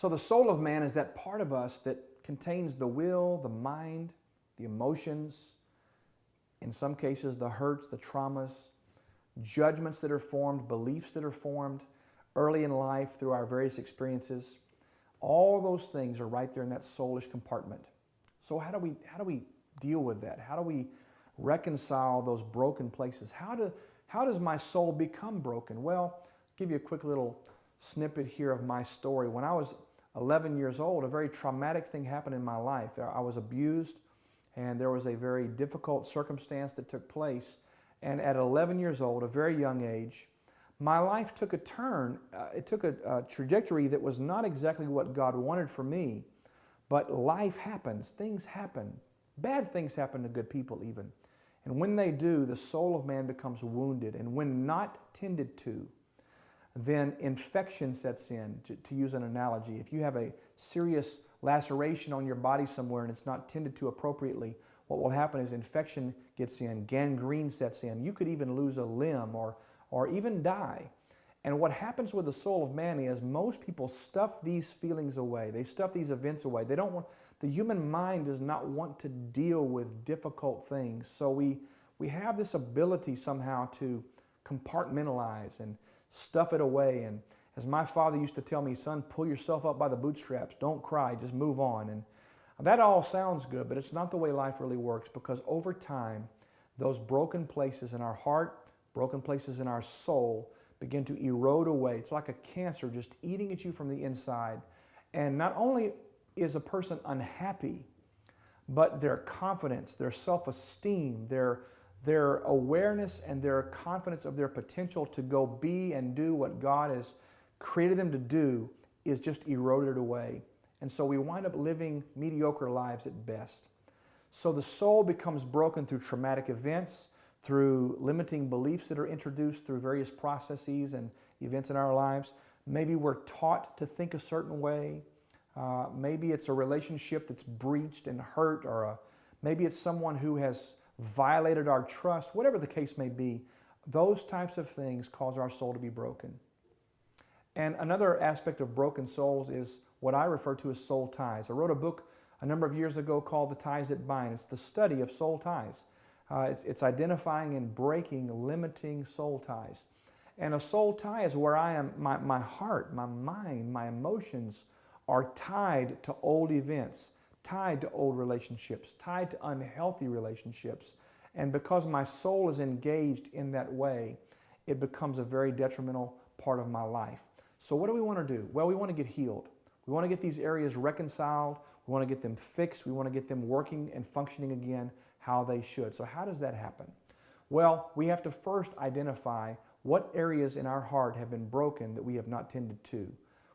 So the soul of man is that part of us that contains the will, the mind, the emotions, in some cases the hurts, the traumas, judgments that are formed, beliefs that are formed early in life through our various experiences. All those things are right there in that soulish compartment. So how do we deal with that? How do we reconcile those broken places? How does my soul become broken? Well, I'll give you a quick little snippet here of my story. When I was 11 years old, a very traumatic thing happened in my life. I was abused, and there was a very difficult circumstance that took place. And at 11 years old, a very young age, my life took a turn. It took a trajectory that was not exactly what God wanted for me, but life happens. Things happen. Bad things happen to good people even. And when they do, the soul of man becomes wounded. And when not tended to, then infection sets in, to use an analogy. If you have a serious laceration on your body somewhere and it's not tended to appropriately, what will happen is infection gets in, gangrene sets in. You could even lose a limb or even die. And what happens with the soul of man is most people stuff these feelings away. They stuff these events away. They don't want, the human mind does not want to deal with difficult things. So we have this ability somehow to compartmentalize and stuff it away. And as my father used to tell me, son, pull yourself up by the bootstraps. Don't cry, just move on. And that all sounds good, but it's not the way life really works, because over time, those broken places in our heart, broken places in our soul begin to erode away. It's like a cancer just eating at you from the inside. And not only is a person unhappy, but their confidence, their self-esteem, their awareness and their confidence of their potential to go be and do what God has created them to do is just eroded away. And so we wind up living mediocre lives at best. So the soul becomes broken through traumatic events, through limiting beliefs that are introduced through various processes and events in our lives. Maybe we're taught to think a certain way. Maybe it's a relationship that's breached and hurt, or maybe it's someone who has violated our trust. Whatever the case may be, those types of things cause our soul to be broken. And another aspect of broken souls is what I refer to as soul ties. I wrote a book a number of years ago called The Ties That Bind. It's the study of soul ties. It's identifying and breaking limiting soul ties. And a soul tie is where I am, my heart, my mind, my emotions are tied to old events, tied to old relationships, tied to unhealthy relationships. And because my soul is engaged in that way, it becomes a very detrimental part of my life. So what do we want to do? Well, we want to get healed. We want to get these areas reconciled. We want to get them fixed. We want to get them working and functioning again how they should. So how does that happen? Well, we have to first identify what areas in our heart have been broken that we have not tended to.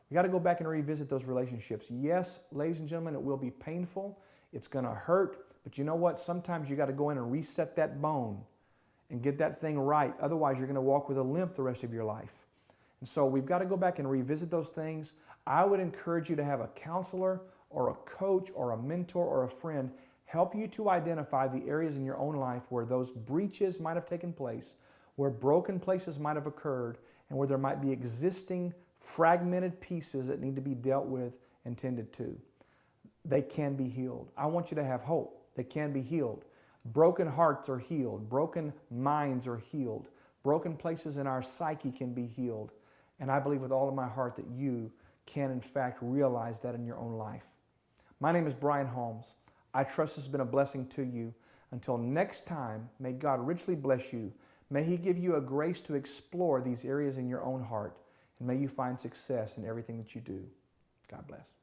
We got to go back and revisit those relationships. Yes, ladies and gentlemen, it will be painful. It's going to hurt. But you know what? Sometimes you got to go in and reset that bone and get that thing right. Otherwise, you're going to walk with a limp the rest of your life. And so we've got to go back and revisit those things. I would encourage you to have a counselor or a coach or a mentor or a friend help you to identify the areas in your own life where those breaches might have taken place, where broken places might have occurred, and where there might be existing fragmented pieces that need to be dealt with and tended to. They can be healed. I want you to have hope. They can be healed. Broken hearts are healed. Broken minds are healed. Broken places in our psyche can be healed. And I believe with all of my heart that you can in fact realize that in your own life. My name is Brian Holmes. I trust this has been a blessing to you. Until next time, may God richly bless you. May He give you a grace to explore these areas in your own heart. And may you find success in everything that you do. God bless.